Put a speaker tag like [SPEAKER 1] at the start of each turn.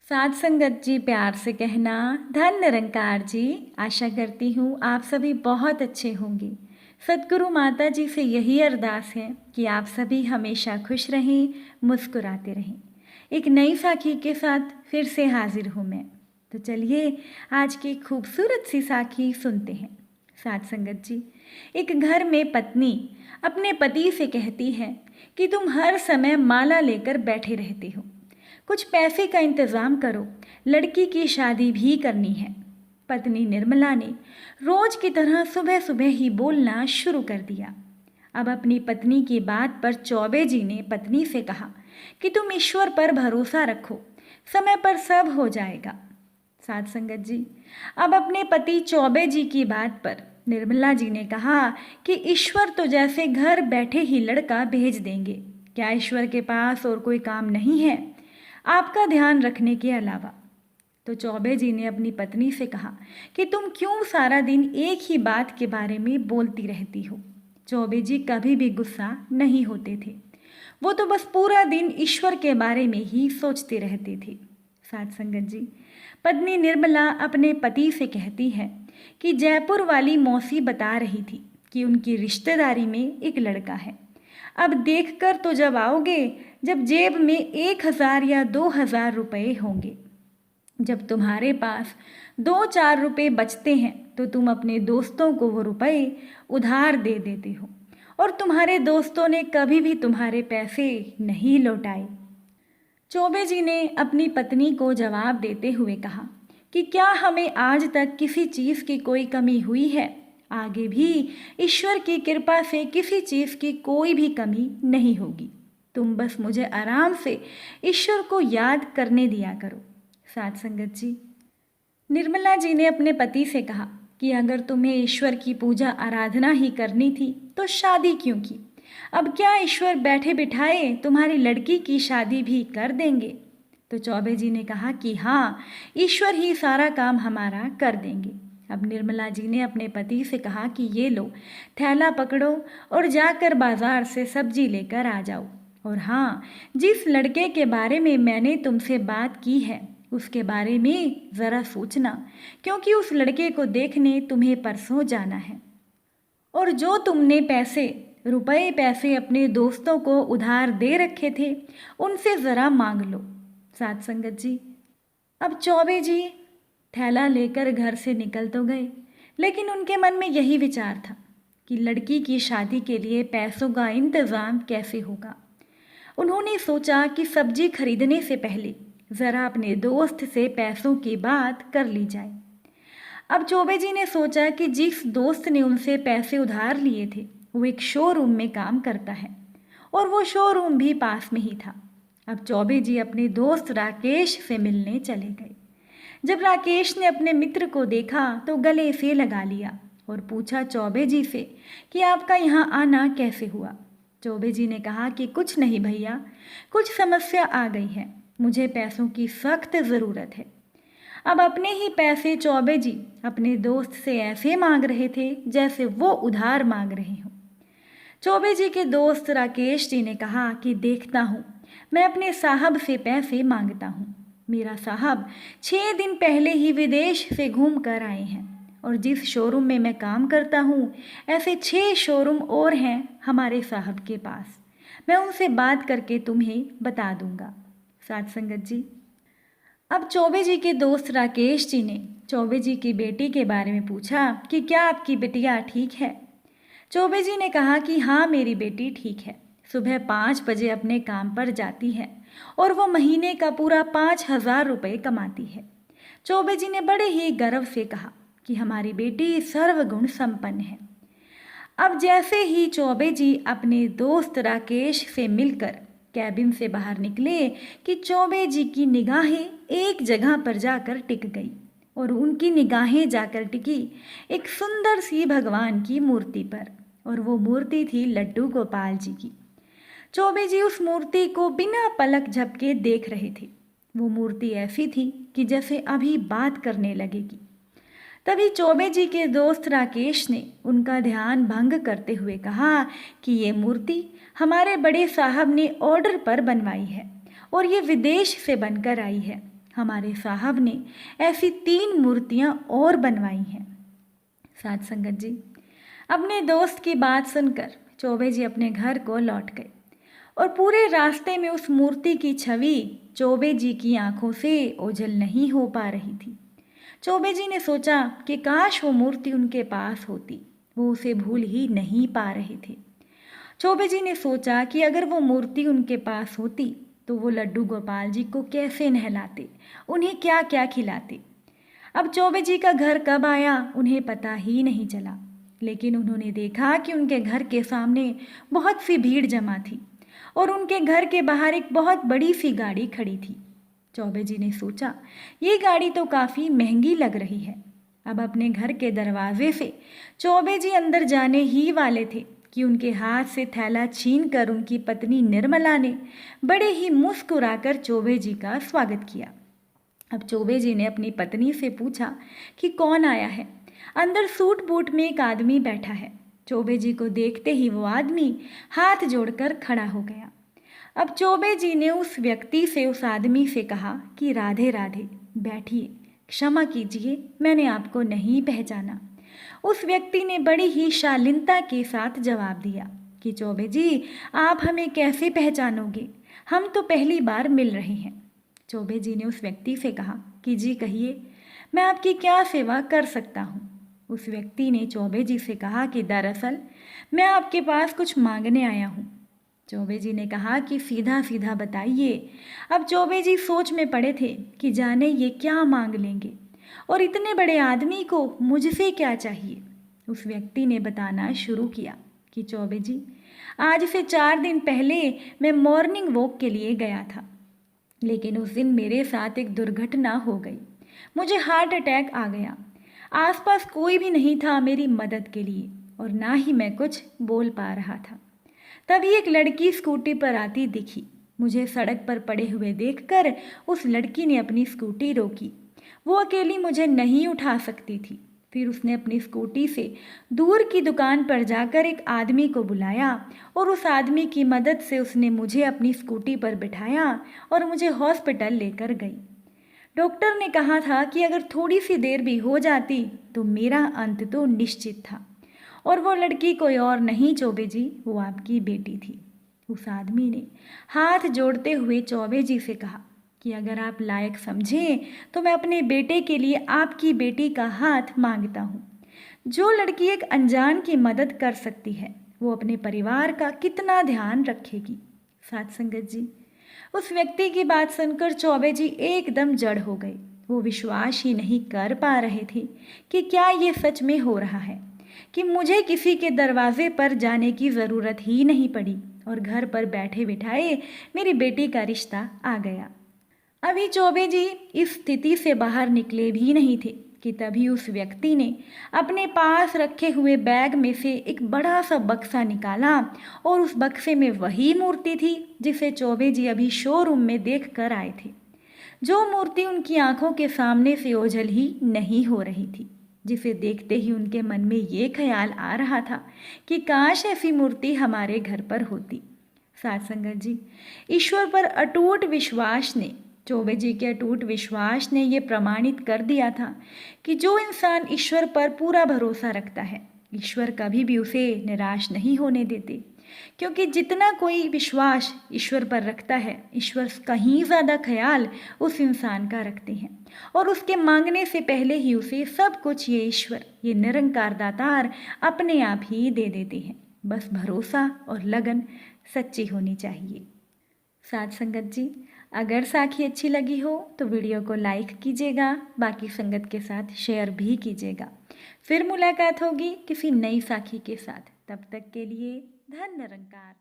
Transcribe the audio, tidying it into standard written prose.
[SPEAKER 1] साध संगत जी प्यार से कहना, धन निरंकार जी। आशा करती हूँ आप सभी बहुत अच्छे होंगे। सद्गुरु माता जी से यही अरदास है कि आप सभी हमेशा खुश रहें, मुस्कुराते रहें। एक नई साखी के साथ फिर से हाजिर हूँ मैं। तो चलिए आज की खूबसूरत सी साखी सुनते हैं। साध संगत जी, एक घर में पत्नी अपने पति से कहती है कि तुम हर समय माला लेकर बैठे रहते हो, कुछ पैसे का इंतज़ाम करो, लड़की की शादी भी करनी है। पत्नी निर्मला ने रोज की तरह सुबह सुबह ही बोलना शुरू कर दिया। अब अपनी पत्नी की बात पर चौबे जी ने पत्नी से कहा कि तुम ईश्वर पर भरोसा रखो, समय पर सब हो जाएगा। साध संगत जी, अब अपने पति चौबे जी की बात पर निर्मला जी ने कहा कि ईश्वर तो जैसे घर बैठे ही लड़का भेज देंगे, क्या ईश्वर के पास और कोई काम नहीं है आपका ध्यान रखने के अलावा। तो चौबे जी ने अपनी पत्नी से कहा कि तुम क्यों सारा दिन एक ही बात के बारे में बोलती रहती हो। चौबे जी कभी भी गुस्सा नहीं होते थे, वो तो बस पूरा दिन ईश्वर के बारे में ही सोचते रहते थे। साथ संगत जी, पत्नी निर्मला अपने पति से कहती है कि जयपुर वाली मौसी बता रही थी कि उनकी रिश्तेदारी में एक लड़का है। अब देखकर तो जब आओगे जब जेब में 1,000 या 2,000 रुपये होंगे। जब तुम्हारे पास 2-4 रुपये बचते हैं तो तुम अपने दोस्तों को वो रुपए उधार दे देते हो, और तुम्हारे दोस्तों ने कभी भी तुम्हारे पैसे नहीं लौटाए। चौबे जी ने अपनी पत्नी को जवाब देते हुए कहा कि क्या हमें आज तक किसी चीज़ की कोई कमी हुई है? आगे भी ईश्वर की कृपा से किसी चीज़ की कोई भी कमी नहीं होगी। तुम बस मुझे आराम से ईश्वर को याद करने दिया करो। साथ संगत जी, निर्मला जी ने अपने पति से कहा कि अगर तुम्हें ईश्वर की पूजा आराधना ही करनी थी तो शादी क्यों की? अब क्या ईश्वर बैठे बिठाए तुम्हारी लड़की की शादी भी कर देंगे? तो चौबे जी ने कहा कि हाँ, ईश्वर ही सारा काम हमारा कर देंगे। अब निर्मला जी ने अपने पति से कहा कि ये लो, थैला पकड़ो और जाकर बाजार से सब्जी लेकर आ जाओ। और हाँ, जिस लड़के के बारे में मैंने तुमसे बात की है उसके बारे में ज़रा सोचना, क्योंकि उस लड़के को देखने तुम्हें परसों जाना है। और जो तुमने पैसे अपने दोस्तों को उधार दे रखे थे उनसे ज़रा मांग लो। साथ संगत जी, अब चौबे जी थैला लेकर घर से निकल तो गए, लेकिन उनके मन में यही विचार था कि लड़की की शादी के लिए पैसों का इंतज़ाम कैसे होगा। उन्होंने सोचा कि सब्जी खरीदने से पहले ज़रा अपने दोस्त से पैसों की बात कर ली जाए। अब चौबे जी ने सोचा कि जिस दोस्त ने उनसे पैसे उधार लिए थे वो एक शोरूम में काम करता है, और वो शोरूम भी पास में ही था। अब चौबे जी अपने दोस्त राकेश से मिलने चले गए। जब राकेश ने अपने मित्र को देखा तो गले से लगा लिया और पूछा चौबे जी से कि आपका यहाँ आना कैसे हुआ। चौबे जी ने कहा कि कुछ नहीं भैया, कुछ समस्या आ गई है, मुझे पैसों की सख्त ज़रूरत है। अब अपने ही पैसे चौबे जी अपने दोस्त से ऐसे मांग रहे थे जैसे वो उधार मांग रहे हों। चौबे जी के दोस्त राकेश जी ने कहा कि देखता हूँ, मैं अपने साहब से पैसे मांगता हूँ। मेरा साहब 6 दिन पहले ही विदेश से घूम कर आए हैं, और जिस शोरूम में मैं काम करता हूँ ऐसे 6 शोरूम और हैं हमारे साहब के पास। मैं उनसे बात करके तुम्हें बता दूंगा। साथ संगत जी, अब चौबे जी के दोस्त राकेश जी ने चौबे जी की बेटी के बारे में पूछा कि क्या आपकी बिटिया ठीक है? चौबे जी ने कहा कि हाँ, मेरी बेटी ठीक है, सुबह 5 बजे अपने काम पर जाती है और वो महीने का पूरा 5,000 रुपये कमाती है। चौबे जी ने बड़े ही गर्व से कहा कि हमारी बेटी सर्वगुण संपन्न है। अब जैसे ही चौबे जी अपने दोस्त राकेश से मिलकर कैबिन से बाहर निकले कि चौबे जी की निगाहें एक जगह पर जाकर टिक गई, और उनकी निगाहें जाकर टिकी एक सुंदर सी भगवान की मूर्ति पर, और वो मूर्ति थी लड्डू गोपाल जी की। चौबे जी उस मूर्ति को बिना पलक झपके देख रहे थे। वो मूर्ति ऐसी थी कि जैसे अभी बात करने लगेगी। तभी चौबे जी के दोस्त राकेश ने उनका ध्यान भंग करते हुए कहा कि ये मूर्ति हमारे बड़े साहब ने ऑर्डर पर बनवाई है और ये विदेश से बनकर आई है। हमारे साहब ने ऐसी 3 मूर्तियाँ और बनवाई हैं। साथ संगत जी, अपने दोस्त की बात सुनकर चौबे जी अपने घर को लौट गए और पूरे रास्ते में उस मूर्ति की छवि चौबे जी की आंखों से ओझल नहीं हो पा रही थी। चौबे जी ने सोचा कि काश वो मूर्ति उनके पास होती, वो उसे भूल ही नहीं पा रहे थे। चौबे जी ने सोचा कि अगर वो मूर्ति उनके पास होती तो वो लड्डू गोपाल जी को कैसे नहलाते, उन्हें क्या क्या खिलाते। अब चौबे जी का घर कब आया उन्हें पता ही नहीं चला, लेकिन उन्होंने देखा कि उनके घर के सामने बहुत सी भीड़ जमा थी और उनके घर के बाहर एक बहुत बड़ी सी गाड़ी खड़ी थी। चौबे जी ने सोचा, ये गाड़ी तो काफ़ी महंगी लग रही है। अब अपने घर के दरवाजे से चौबे जी अंदर जाने ही वाले थे कि उनके हाथ से थैला छीन कर उनकी पत्नी निर्मला ने बड़े ही मुस्कुराकर चौबे जी का स्वागत किया। अब चौबे जी ने अपनी पत्नी से पूछा कि कौन आया है। अंदर सूट बूट में एक आदमी बैठा है। चौबे जी को देखते ही वो आदमी हाथ जोड़कर खड़ा हो गया। अब चौबे जी ने उस व्यक्ति से, उस आदमी से कहा कि राधे राधे, बैठिए, क्षमा कीजिए, मैंने आपको नहीं पहचाना। उस व्यक्ति ने बड़ी ही शालीनता के साथ जवाब दिया कि चौबे जी, आप हमें कैसे पहचानोगे, हम तो पहली बार मिल रहे हैं। चौबे जी ने उस व्यक्ति से कहा कि जी कहिए, मैं आपकी क्या सेवा कर सकता हूँ। उस व्यक्ति ने चौबे जी से कहा कि दरअसल मैं आपके पास कुछ मांगने आया हूँ। चौबे जी ने कहा कि सीधा सीधा बताइए। अब चौबे जी सोच में पड़े थे कि जाने ये क्या मांग लेंगे और इतने बड़े आदमी को मुझसे क्या चाहिए। उस व्यक्ति ने बताना शुरू किया कि चौबे जी, आज से 4 दिन पहले मैं मॉर्निंग वॉक के लिए गया था, लेकिन उस दिन मेरे साथ एक दुर्घटना हो गई। मुझे हार्ट अटैक आ गया। आसपास कोई भी नहीं था मेरी मदद के लिए और ना ही मैं कुछ बोल पा रहा था। तभी एक लड़की स्कूटी पर आती दिखी। मुझे सड़क पर पड़े हुए देखकर उस लड़की ने अपनी स्कूटी रोकी। वो अकेली मुझे नहीं उठा सकती थी। फिर उसने अपनी स्कूटी से दूर की दुकान पर जाकर एक आदमी को बुलाया और उस आदमी की मदद से उसने मुझे अपनी स्कूटी पर बिठाया और मुझे हॉस्पिटल लेकर गई। डॉक्टर ने कहा था कि अगर थोड़ी सी देर भी हो जाती तो मेरा अंत तो निश्चित था। और वो लड़की कोई और नहीं चौबे जी, वो आपकी बेटी थी। उस आदमी ने हाथ जोड़ते हुए चौबे जी से कहा कि अगर आप लायक समझें तो मैं अपने बेटे के लिए आपकी बेटी का हाथ मांगता हूँ। जो लड़की एक अनजान की मदद कर सकती है वो अपने परिवार का कितना ध्यान रखेगी। साथ संगत जी, उस व्यक्ति की बात सुनकर चौबे जी एकदम जड़ हो गए। वो विश्वास ही नहीं कर पा रहे थे कि क्या ये सच में हो रहा है, कि मुझे किसी के दरवाजे पर जाने की ज़रूरत ही नहीं पड़ी और घर पर बैठे बिठाए मेरी बेटी का रिश्ता आ गया। अभी चौबे जी इस स्थिति से बाहर निकले भी नहीं थे कि तभी उस व्यक्ति ने अपने पास रखे हुए बैग में से एक बड़ा सा बक्सा निकाला और उस बक्से में वही मूर्ति थी जिसे चौबे जी अभी शोरूम में देख कर आए थे। जो मूर्ति उनकी आंखों के सामने से ओझल ही नहीं हो रही थी, जिसे देखते ही उनके मन में ये ख्याल आ रहा था कि काश ऐसी मूर्ति हमारे घर पर होती। साथ संगत जी, ईश्वर पर अटूट विश्वास ने, चौबे जी के अटूट विश्वास ने ये प्रमाणित कर दिया था कि जो इंसान ईश्वर पर पूरा भरोसा रखता है, ईश्वर कभी भी उसे निराश नहीं होने देते। क्योंकि जितना कोई विश्वास ईश्वर पर रखता है, ईश्वर कहीं ज़्यादा ख्याल उस इंसान का रखते हैं और उसके मांगने से पहले ही उसे सब कुछ ये ईश्वर, ये निरंकार दातार अपने आप ही दे देते हैं। बस भरोसा और लगन सच्ची होनी चाहिए। साथ संगत जी, अगर साखी अच्छी लगी हो तो वीडियो को लाइक कीजिएगा, बाकी संगत के साथ शेयर भी कीजिएगा। फिर मुलाकात होगी किसी नई साखी के साथ। तब तक के लिए धन निरंकार।